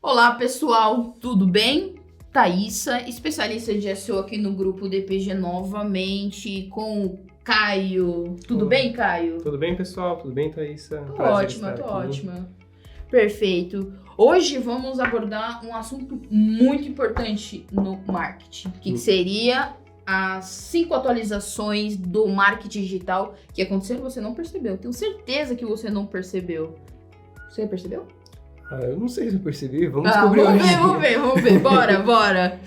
Olá, pessoal, tudo bem? Thaísa, especialista de SEO aqui no grupo DPG novamente com o Caio. Tudo bem, Caio? Tudo bem, pessoal? Tudo bem, Thaísa? Tô ótima. Perfeito. Hoje vamos abordar um assunto muito importante no marketing, que seria as 5 atualizações do marketing digital que aconteceram e você não percebeu. Tenho certeza que você não percebeu. Você percebeu? Eu não sei se eu percebi, vamos descobrir hoje. Vamos ver, bora.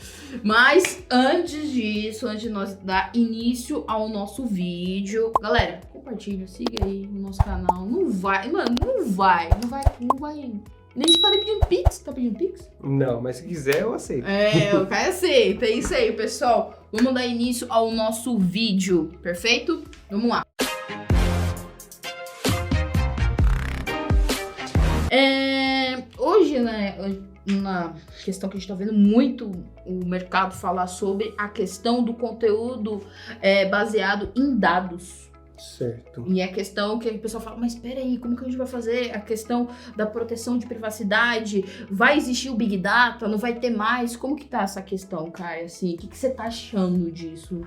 Mas antes disso, antes de nós dar início ao nosso vídeo, galera, compartilha, siga aí no nosso canal. Não vai. Nem a gente tá pedindo Pix, tá pedindo Pix? Não, mas se quiser eu aceito. O Caio aceita, é isso aí, pessoal. Vamos dar início ao nosso vídeo, perfeito? Vamos lá. Hoje, né, na questão que a gente tá vendo muito o mercado falar sobre a questão do conteúdo baseado em dados. Certo. E a questão que o pessoal fala, mas peraí, como que a gente vai fazer a questão da proteção de privacidade? Vai existir o Big Data? Não vai ter mais? Como que tá essa questão, Caio? Assim, o que você tá achando disso?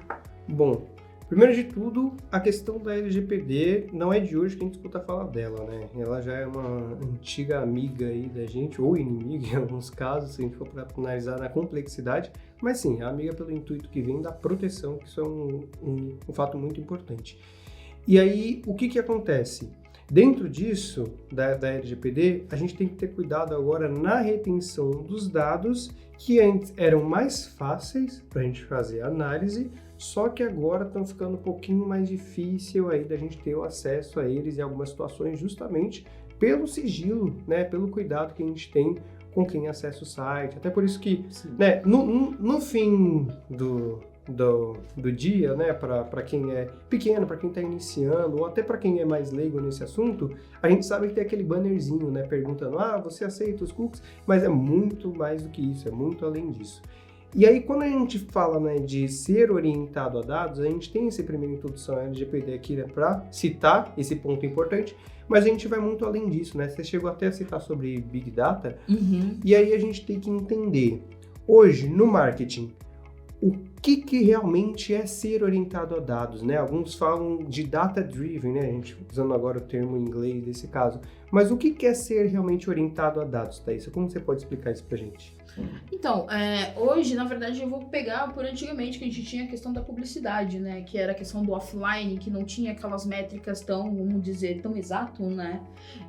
Bom, primeiro de tudo, a questão da LGPD não é de hoje que a gente escuta falar dela, né? Ela já é uma antiga amiga aí da gente, ou inimiga em alguns casos, se a gente for para analisar na complexidade, mas sim, é amiga pelo intuito que vem da proteção, que isso é um fato muito importante. E aí, o que acontece? Dentro disso, da LGPD, a gente tem que ter cuidado agora na retenção dos dados que antes eram mais fáceis para a gente fazer análise, só que agora estão ficando um pouquinho mais difícil aí da gente ter o acesso a eles em algumas situações justamente pelo sigilo, né, pelo cuidado que a gente tem com quem acessa o site. Até por isso que, né, no fim do dia, né, para quem é pequeno, para quem está iniciando, ou até para quem é mais leigo nesse assunto, a gente sabe que tem aquele bannerzinho, né, perguntando, você aceita os cookies? Mas é muito mais do que isso, é muito além disso. E aí, quando a gente fala, né, de ser orientado a dados, a gente tem essa primeira introdução à LGPD aqui, né, para citar esse ponto importante, mas a gente vai muito além disso, né? Você chegou até a citar sobre Big Data, e aí a gente tem que entender, hoje, no marketing, o que realmente é ser orientado a dados, né? Alguns falam de data-driven, né? A gente usando agora o termo em inglês nesse caso. Mas o que é ser realmente orientado a dados, Thaísa? Como você pode explicar isso pra gente? Então, hoje, na verdade, eu vou pegar por antigamente, que a gente tinha a questão da publicidade, né? Que era a questão do offline, que não tinha aquelas métricas tão, vamos dizer, tão exato, né?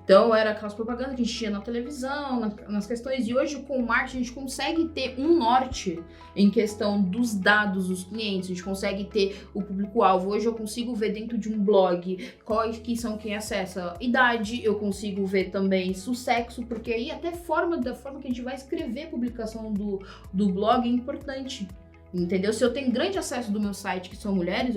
Então, era aquelas propagandas que a gente tinha na televisão, nas questões. E hoje, com o marketing, a gente consegue ter um norte em questão dos dados dos clientes. A gente consegue ter o público-alvo. Hoje, eu consigo ver dentro de um blog quais que são quem acessa idade. Eu consigo ver também sexo, porque aí até da forma que a gente vai escrever a publicação do blog é importante, entendeu? Se eu tenho grande acesso do meu site, que são mulheres,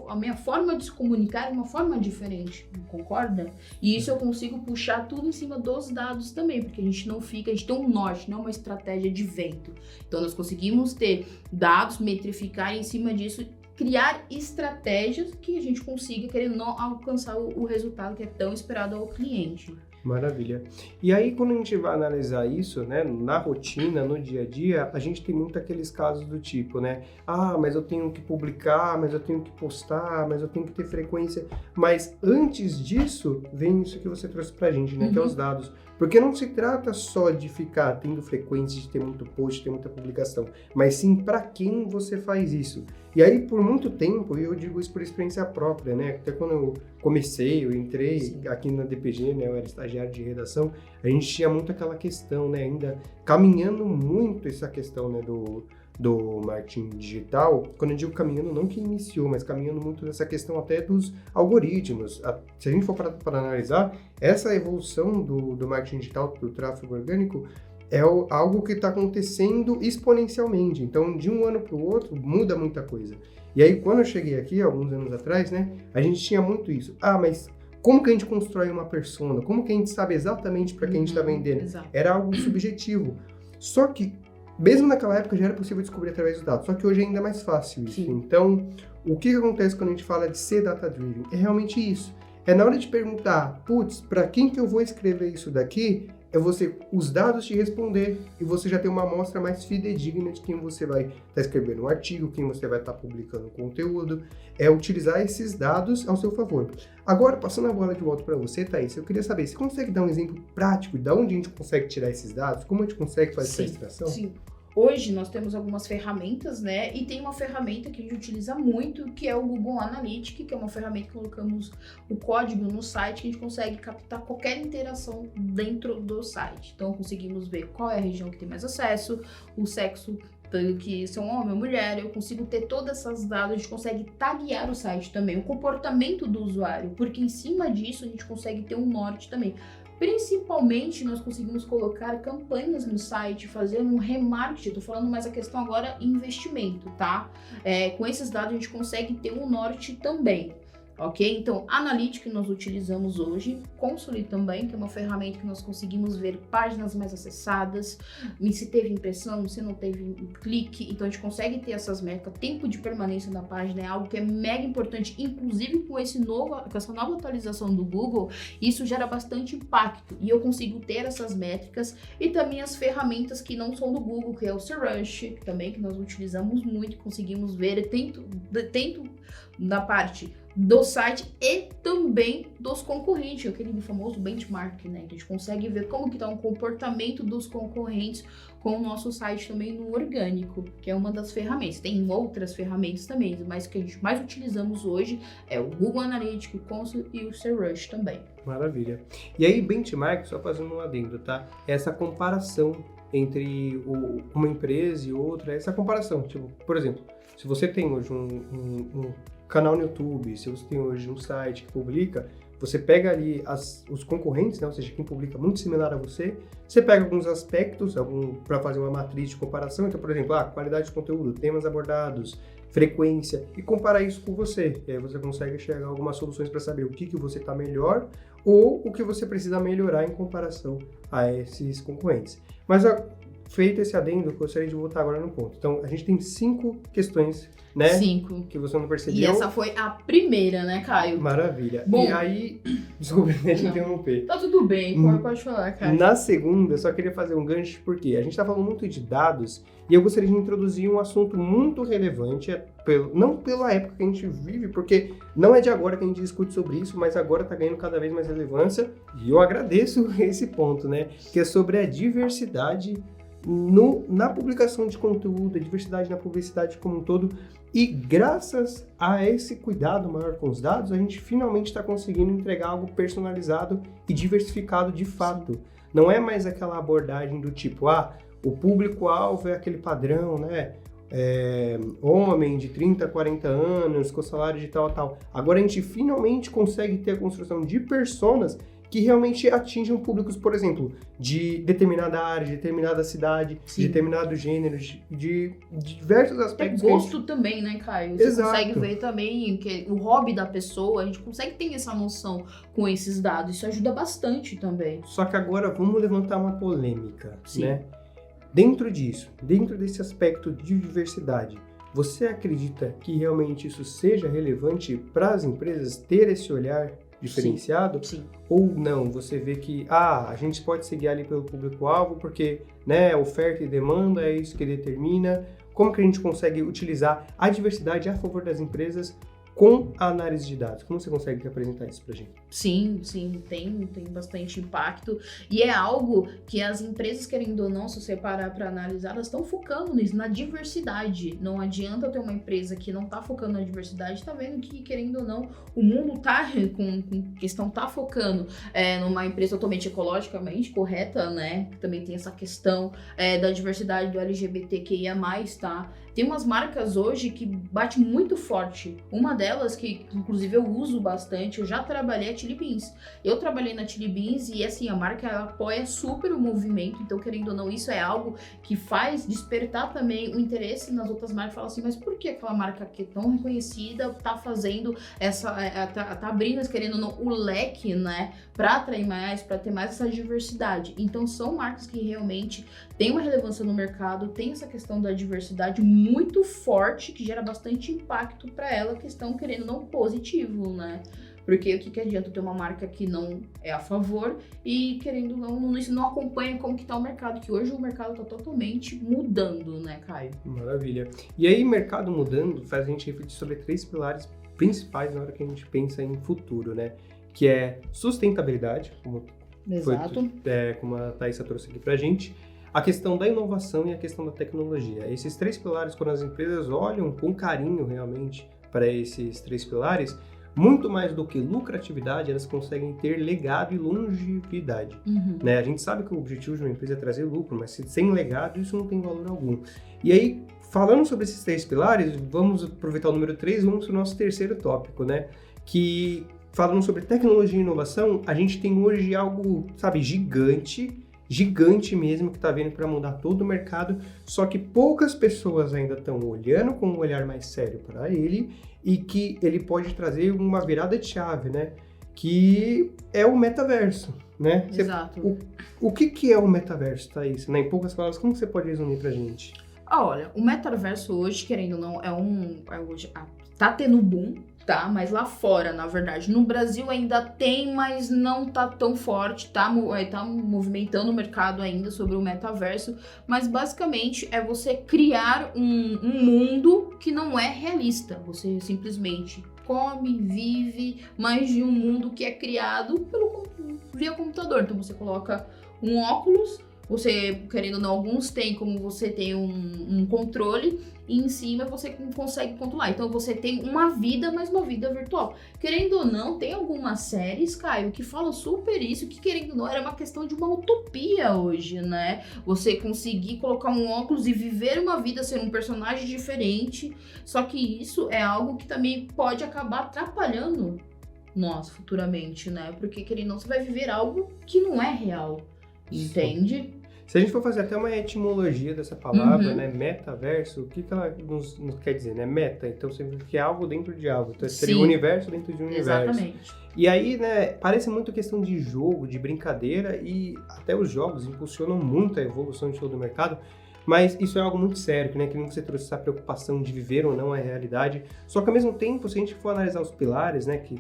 a minha forma de se comunicar é uma forma diferente, concorda? E isso eu consigo puxar tudo em cima dos dados também, porque a gente tem um norte, não uma estratégia de vento. Então nós conseguimos ter dados, metrificar em cima disso, criar estratégias que a gente consiga, querendo não, alcançar o resultado que é tão esperado ao cliente. Maravilha. E aí, quando a gente vai analisar isso, né, na rotina, no dia a dia, a gente tem muito aqueles casos do tipo, né, mas eu tenho que publicar, mas eu tenho que postar, mas eu tenho que ter frequência. Mas antes disso, vem isso que você trouxe pra gente, né, que é os dados. Porque não se trata só de ficar tendo frequência, de ter muito post, de ter muita publicação, mas sim para quem você faz isso. E aí, por muito tempo, e eu digo isso por experiência própria, né? Até quando eu entrei aqui na DPG, né? Eu era estagiário de redação, a gente tinha muito aquela questão, né? Ainda caminhando muito essa questão, né? Do marketing digital. Quando eu digo caminhando, não que iniciou, mas caminhando muito nessa questão até dos algoritmos. Se a gente for para analisar, essa evolução do marketing digital, do tráfego orgânico, é algo que está acontecendo exponencialmente. Então, de um ano para o outro, muda muita coisa. E aí, quando eu cheguei aqui, alguns anos atrás, né, a gente tinha muito isso. Mas como que a gente constrói uma persona? Como que a gente sabe exatamente para quem a gente está vendendo? Exato. Era algo subjetivo. Só que, mesmo naquela época, já era possível descobrir através dos dados. Só que hoje é ainda mais fácil isso. Sim. Então, o que acontece quando a gente fala de ser data-driven? É realmente isso. É na hora de perguntar, para quem que eu vou escrever isso daqui? é você, os dados te responder e você já tem uma amostra mais fidedigna de quem você vai estar escrevendo um artigo, quem você vai estar publicando conteúdo, é utilizar esses dados ao seu favor. Agora, passando a bola de volta para você, Thaís, eu queria saber, você consegue dar um exemplo prático de onde a gente consegue tirar esses dados? Como a gente consegue fazer essa extração? Sim. Hoje nós temos algumas ferramentas, né? E tem uma ferramenta que a gente utiliza muito, que é o Google Analytics, que é uma ferramenta que colocamos o código no site, que a gente consegue captar qualquer interação dentro do site. Então conseguimos ver qual é a região que tem mais acesso, o sexo, que são homem ou mulher, eu consigo ter todas essas dados, a gente consegue taguear o site também, o comportamento do usuário, porque em cima disso a gente consegue ter um norte também. Principalmente, nós conseguimos colocar campanhas no site, fazer um remarketing. Tô falando mais a questão agora investimento, tá? Com esses dados a gente consegue ter um norte também. Ok? Então, Analytics nós utilizamos hoje, Console também, que é uma ferramenta que nós conseguimos ver páginas mais acessadas, se teve impressão, se não teve clique, então a gente consegue ter essas métricas. Tempo de permanência da página é algo que é mega importante, inclusive com essa nova atualização do Google, isso gera bastante impacto, e eu consigo ter essas métricas, e também as ferramentas que não são do Google, que é o Search, também, que nós utilizamos muito, conseguimos ver, tento na parte do site e também dos concorrentes, aquele famoso benchmark, né? A gente consegue ver como que está o comportamento dos concorrentes com o nosso site também no orgânico, que é uma das ferramentas. Tem outras ferramentas também, mas o que a gente mais utilizamos hoje é o Google Analytics, o Console e o Search também. Maravilha. E aí, benchmark, só fazendo um adendo, tá? Essa comparação entre uma empresa e outra, essa comparação, tipo, por exemplo, se você tem hoje um canal no YouTube, se você tem hoje um site que publica, você pega ali os concorrentes, né? Ou seja, quem publica muito similar a você pega alguns aspectos para fazer uma matriz de comparação. Então, por exemplo, qualidade de conteúdo, temas abordados, frequência, e comparar isso com você. E aí você consegue chegar a algumas soluções para saber o que você está melhor ou o que você precisa melhorar em comparação a esses concorrentes. Mas feito esse adendo, eu gostaria de voltar agora no ponto. Então, a gente tem 5 questões, né? 5. Que você não percebeu. E essa foi a primeira, né, Caio? Maravilha. Bom, e aí, desculpa te interromper. Tá tudo bem, pode falar, Caio. Na segunda, eu só queria fazer um gancho, porque a gente tá falando muito de dados, e eu gostaria de introduzir um assunto muito relevante, não pela época que a gente vive, porque não é de agora que a gente discute sobre isso, mas agora tá ganhando cada vez mais relevância, e eu agradeço esse ponto, né? Que é sobre a diversidade na publicação de conteúdo, a diversidade na publicidade como um todo, e graças a esse cuidado maior com os dados, a gente finalmente está conseguindo entregar algo personalizado e diversificado de fato. Não é mais aquela abordagem do tipo, o público-alvo é aquele padrão, né? Homem de 30, 40 anos, com salário de tal. Agora a gente finalmente consegue ter a construção de personas que realmente atingem públicos, por exemplo, de determinada área, de determinada cidade, de determinado gênero, de diversos aspectos. É gosto também, né, Caio? Você consegue ver também que o hobby da pessoa, a gente consegue ter essa noção com esses dados. Isso ajuda bastante também. Só que agora vamos levantar uma polêmica, né? Dentro desse aspecto de diversidade, você acredita que realmente isso seja relevante para as empresas ter esse olhar diferenciado? Sim. Ou não, você vê que a gente pode seguir ali pelo público-alvo porque, né, oferta e demanda é isso que determina. Como que a gente consegue utilizar a diversidade a favor das empresas com a análise de dados? Como você consegue apresentar isso pra gente? Sim, tem bastante impacto, e é algo que as empresas, querendo ou não, se você parar para analisar, elas estão focando nisso, na diversidade. Não adianta ter uma empresa que não tá focando na diversidade, tá vendo que, querendo ou não, o mundo tá com questão, tá focando numa empresa totalmente ecologicamente correta, né? Que também tem essa questão da diversidade do LGBTQIA+, tá? Tem umas marcas hoje que bate muito forte. Uma delas, que inclusive eu uso bastante, eu já trabalhei, a Chili Beans. Eu trabalhei na Chili Beans e assim, a marca ela apoia super o movimento, então querendo ou não, isso é algo que faz despertar também o interesse nas outras marcas. Fala assim, mas por que aquela marca que é tão reconhecida tá fazendo tá abrindo, querendo ou não, o leque, né, para atrair mais, para ter mais essa diversidade. Então são marcas que realmente têm uma relevância no mercado, tem essa questão da diversidade muito forte, que gera bastante impacto para ela, questão querendo ou não positivo, né? Porque o que adianta ter uma marca que não é a favor e, querendo ou não, isso não acompanha como que tá o mercado, que hoje o mercado tá totalmente mudando, né, Caio? Maravilha. E aí, mercado mudando faz a gente refletir sobre 3 pilares principais na hora que a gente pensa em futuro, né? Que é sustentabilidade, Exato. como a Thaisa trouxe aqui pra gente, a questão da inovação e a questão da tecnologia. Esses 3 pilares, quando as empresas olham com carinho realmente para esses 3 pilares, muito mais do que lucratividade, elas conseguem ter legado e longevidade. Né? A gente sabe que o objetivo de uma empresa é trazer lucro, mas sem legado isso não tem valor algum. E aí, falando sobre esses 3 pilares, vamos aproveitar o número 3 e vamos para o nosso terceiro tópico, né? Que, falando sobre tecnologia e inovação, a gente tem hoje algo, sabe, gigante mesmo, que está vindo para mudar todo o mercado, só que poucas pessoas ainda estão olhando com um olhar mais sério para ele e que ele pode trazer uma virada de chave, né? Que é o metaverso, né? Exato. O que é o metaverso, Thaís? Né? Em poucas palavras, como você pode resumir pra gente? Olha, o metaverso hoje, querendo ou não, tá tendo boom, tá? Mas lá fora, na verdade, no Brasil ainda tem, mas não tá tão forte, tá movimentando o mercado ainda sobre o metaverso, mas basicamente é você criar um mundo que não é realista, você simplesmente come, vive, mas de um mundo que é criado via computador. Então você coloca um óculos, você, querendo ou não, alguns tem como você tem um controle e em cima você consegue controlar. Então você tem uma vida, mas uma vida virtual. Querendo ou não, tem algumas séries, Caio, que falam super isso, que querendo ou não, era uma questão de uma utopia hoje, né? Você conseguir colocar um óculos e viver uma vida sendo um personagem diferente. Só que isso é algo que também pode acabar atrapalhando nós futuramente, né? Porque querendo ou não, você vai viver algo que não é real, entende? Se a gente for fazer até uma etimologia dessa palavra, né, metaverso, o que ela nos quer dizer, né? Meta, então significa que é algo dentro de algo, então seria o universo dentro de um universo. Exatamente. E aí, né, parece muito questão de jogo, de brincadeira, e até os jogos impulsionam muito a evolução de todo o mercado, mas isso é algo muito sério, né? Que nem você trouxe essa preocupação de viver ou não a realidade. Só que ao mesmo tempo, se a gente for analisar os pilares, né, que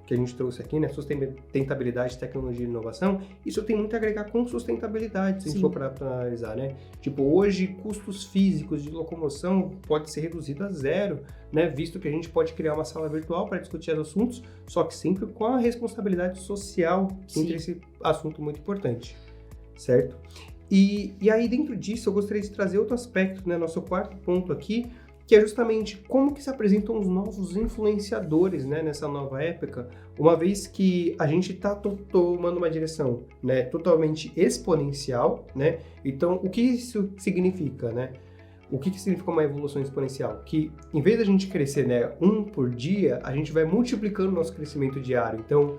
a gente trouxe aqui, né, sustentabilidade, tecnologia e inovação, isso tem muito a agregar com sustentabilidade, se a gente for para analisar, né? Tipo, hoje, custos físicos de locomoção pode ser reduzido a zero, né? Visto que a gente pode criar uma sala virtual para discutir os assuntos, só que sempre com a responsabilidade social entre esse assunto muito importante, certo? E aí, dentro disso, eu gostaria de trazer outro aspecto, né, nosso quarto ponto aqui, que é justamente como que se apresentam os novos influenciadores, né, nessa nova época, uma vez que a gente está tomando uma direção, né, totalmente exponencial, né? Então, o que isso significa, né? O que significa uma evolução exponencial? Que, em vez da gente crescer, né, um por dia, a gente vai multiplicando o nosso crescimento diário. Então,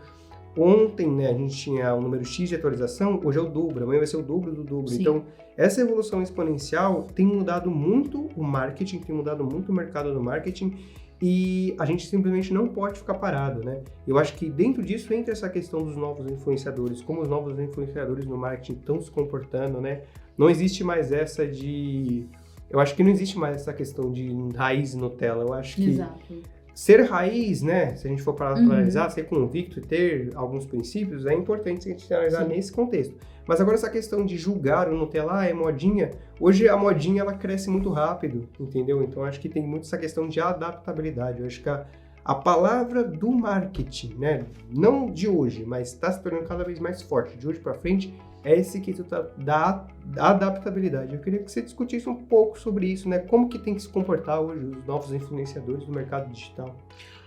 ontem, né, a gente tinha um número X de atualização, hoje é o dobro, amanhã vai ser o dobro do dobro. Sim. Então, essa evolução exponencial tem mudado muito o marketing, tem mudado muito o mercado do marketing e a gente simplesmente não pode ficar parado, né? Eu acho que dentro disso entra essa questão dos novos influenciadores, como os novos influenciadores no marketing estão se comportando, né? Não existe mais essa de... Eu acho que não existe mais essa questão de raiz e Nutella, eu acho que... Exato. Ser raiz, né, se a gente for para analisar, ser convicto e ter alguns princípios, é importante a gente analisar nesse contexto. Mas agora essa questão de julgar o Nutella, é modinha, hoje a modinha ela cresce muito rápido, entendeu? Então acho que tem muito essa questão de adaptabilidade. Eu acho que a palavra do marketing, né, não de hoje, mas está se tornando cada vez mais forte, de hoje para frente, é esse quesito da adaptabilidade. Eu queria que você discutisse um pouco sobre isso, né? Como que tem que se comportar hoje os novos influenciadores do mercado digital?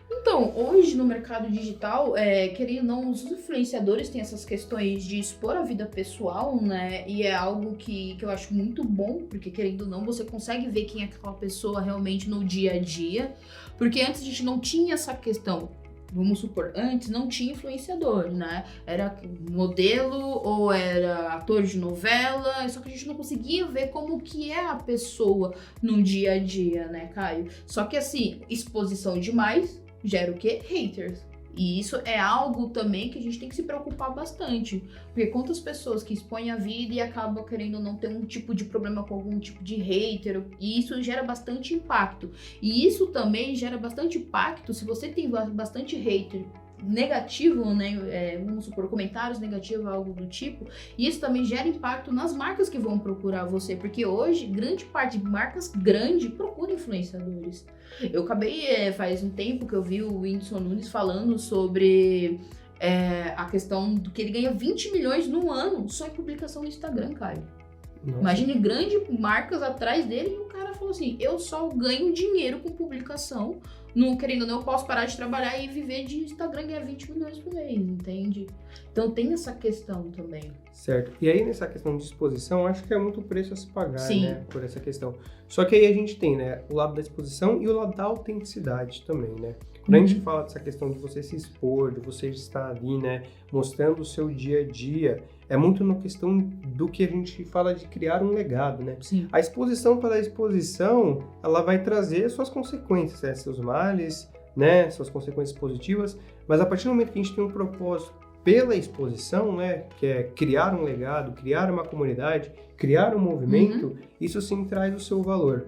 Então, hoje no mercado digital, querendo ou não, os influenciadores têm essas questões de expor a vida pessoal, né? E é algo que eu acho muito bom, porque querendo ou não, você consegue ver quem é aquela pessoa realmente no dia a dia. Porque antes a gente não tinha essa questão. Vamos supor, antes não tinha influenciador, né? Era modelo ou era ator de novela, só que a gente não conseguia ver como que é a pessoa no dia a dia, né, Caio? Só que assim, exposição demais gera o quê? Haters. E isso é algo também que a gente tem que se preocupar bastante. Porque quantas pessoas que expõem a vida e acabam querendo não ter um tipo de problema com algum tipo de hater, e isso gera bastante impacto. E isso também gera bastante impacto se você tem bastante hater negativo, né? Vamos supor, comentários negativos, algo do tipo, e isso também gera impacto nas marcas que vão procurar você, porque hoje, grande parte de marcas grandes procuram influenciadores. Eu acabei, faz um tempo que eu vi o Whindersson Nunes falando sobre a questão do que ele ganha 20 milhões no ano só em publicação no Instagram, Caio. Nossa. Imagine grandes marcas atrás dele e o cara falou assim, eu só ganho dinheiro com publicação, não querendo ou não, eu posso parar de trabalhar e viver de Instagram e ganhar 20 milhões por mês, entende? Então tem essa questão também. Certo. E aí nessa questão de exposição, acho que é muito preço a se pagar, Sim. né, por essa questão. Só que aí a gente tem, né, o lado da exposição e o lado da autenticidade também, né? Quando a gente fala dessa questão de você se expor, de você estar ali, né, mostrando o seu dia a dia, é muito na questão do que a gente fala de criar um legado, né? Sim. A exposição pela exposição, ela vai trazer suas consequências, né? Seus males, né? Suas consequências positivas, mas a partir do momento que a gente tem um propósito pela exposição, né? Que é criar um legado, criar uma comunidade, criar um movimento, isso sim traz o seu valor.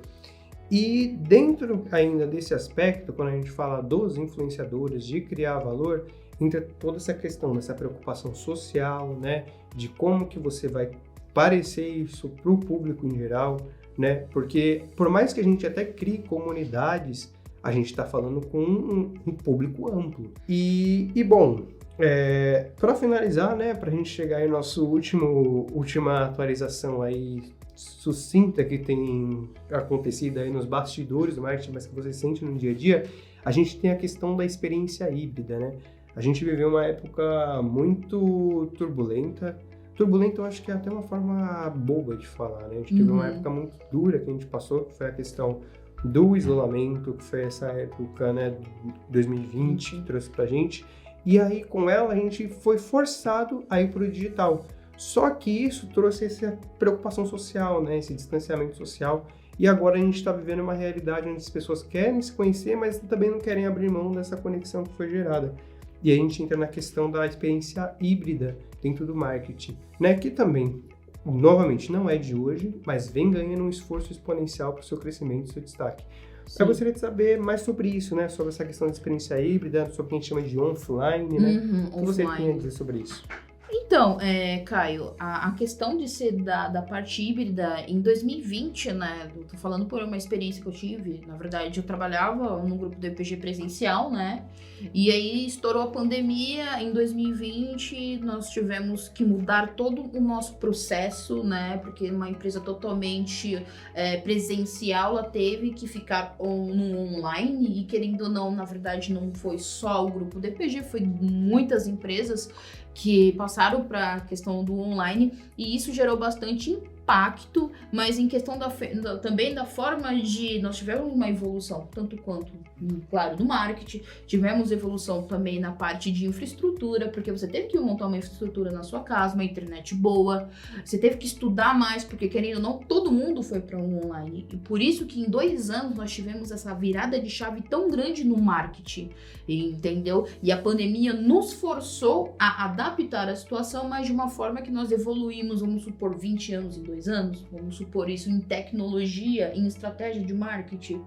E dentro ainda desse aspecto, quando a gente fala dos influenciadores, de criar valor, entra toda essa questão dessa preocupação social, né, de como que você vai parecer isso para o público em geral, né, porque por mais que a gente até crie comunidades, a gente está falando com um público amplo. E bom, para finalizar, né, para a gente chegar aí nossa última atualização aí sucinta que tem acontecido aí nos bastidores do marketing, mas que você sente no dia a dia, a gente tem a questão da experiência híbrida, né? A gente viveu uma época muito turbulenta. Turbulenta eu acho que é até uma forma boba de falar, né? A gente teve uma época muito dura que a gente passou, que foi a questão do isolamento, que foi essa época, né, 2020, que trouxe pra gente. E aí, com ela, a gente foi forçado a ir pro digital. Só que isso trouxe essa preocupação social, né? Esse distanciamento social. E agora a gente está vivendo uma realidade onde as pessoas querem se conhecer, mas também não querem abrir mão dessa conexão que foi gerada. E a gente entra na questão da experiência híbrida dentro do marketing, né? Que também, novamente, não é de hoje, mas vem ganhando um esforço exponencial para o seu crescimento e seu destaque. Eu gostaria de saber mais sobre isso, né? Sobre essa questão de experiência híbrida, sobre o que a gente chama de offline, né? O que você tem a dizer sobre isso? Então, Caio, a questão de ser da parte híbrida, em 2020, né, tô falando por uma experiência que eu tive, na verdade, eu trabalhava num grupo do EPG presencial, né, e aí estourou a pandemia, em 2020 nós tivemos que mudar todo o nosso processo, né, porque uma empresa totalmente presencial, ela teve que ficar no online, e querendo ou não, na verdade, não foi só o grupo do EPG, foi muitas empresas que passaram para a questão do online, e isso gerou bastante impacto, mas em questão também da forma de... Nós tivemos uma evolução, tanto quanto, claro, no marketing, tivemos evolução também na parte de infraestrutura, porque você teve que montar uma infraestrutura na sua casa, uma internet boa, você teve que estudar mais, porque querendo ou não, todo mundo foi para o online, e por isso que em 2 anos nós tivemos essa virada de chave tão grande no marketing, entendeu? E a pandemia nos forçou a adaptar a situação, mas de uma forma que nós evoluímos, vamos supor, 20 anos em 2 anos, vamos supor isso em tecnologia, em estratégia de marketing,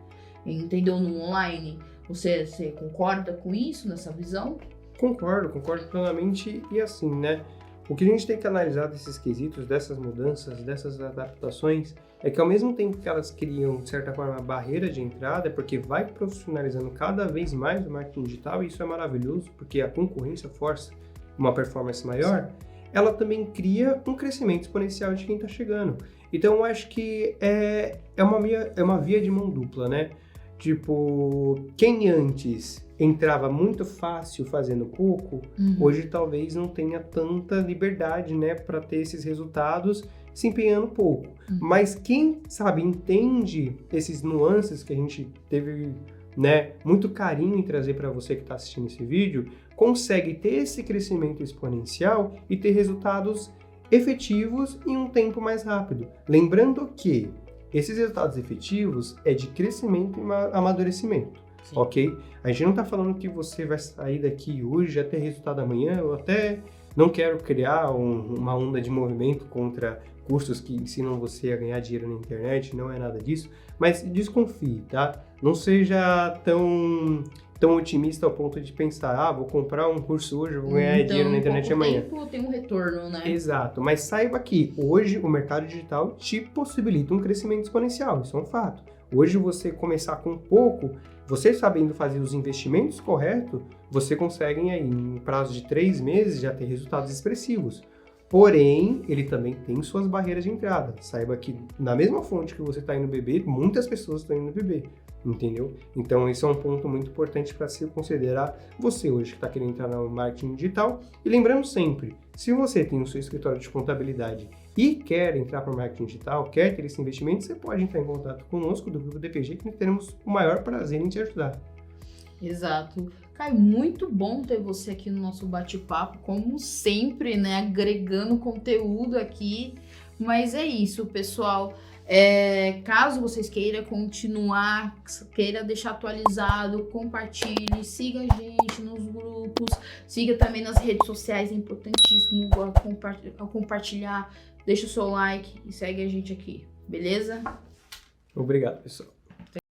entendeu? No online. Você concorda com isso, nessa visão? Concordo plenamente. E assim, né? O que a gente tem que analisar desses quesitos, dessas mudanças, dessas adaptações, é que ao mesmo tempo que elas criam, de certa forma, barreira de entrada, porque vai profissionalizando cada vez mais o marketing digital, e isso é maravilhoso, porque a concorrência força uma performance maior, ela também cria um crescimento exponencial de quem está chegando. Então, eu acho que é uma via de mão dupla, né? Tipo, quem antes entrava muito fácil fazendo pouco, hoje talvez não tenha tanta liberdade, né, para ter esses resultados se empenhando pouco. Mas quem, sabe, entende esses nuances que a gente teve, né, muito carinho em trazer para você que está assistindo esse vídeo, consegue ter esse crescimento exponencial e ter resultados efetivos em um tempo mais rápido. Lembrando que esses resultados efetivos é de crescimento e amadurecimento, ok? A gente não está falando que você vai sair daqui hoje já ter resultado amanhã. Eu até não quero criar uma onda de movimento contra cursos que ensinam você a ganhar dinheiro na internet, não é nada disso, mas desconfie, tá? Não seja tão tão otimista ao ponto de pensar, vou comprar um curso hoje, vou ganhar dinheiro na internet amanhã. Tempo tem um retorno, né? Exato, mas saiba que hoje o mercado digital te possibilita um crescimento exponencial, isso é um fato. Hoje você começar com pouco, você sabendo fazer os investimentos corretos, você consegue aí em prazo de 3 meses já ter resultados expressivos. Porém, ele também tem suas barreiras de entrada. Saiba que na mesma fonte que você está indo beber, muitas pessoas estão indo beber, entendeu? Então, esse é um ponto muito importante para se considerar você hoje que está querendo entrar no marketing digital. E lembrando sempre, se você tem o seu escritório de contabilidade e quer entrar para o marketing digital, quer ter esse investimento, você pode entrar em contato conosco do Grupo DPG, que teremos o maior prazer em te ajudar. Exato. Caio, muito bom ter você aqui no nosso bate-papo, como sempre, né? Agregando conteúdo aqui. Mas é isso, pessoal. Caso vocês queiram continuar, queira deixar atualizado, compartilhe, siga a gente nos grupos, siga também nas redes sociais, é importantíssimo compartilhar, deixa o seu like e segue a gente aqui, beleza? Obrigado, pessoal.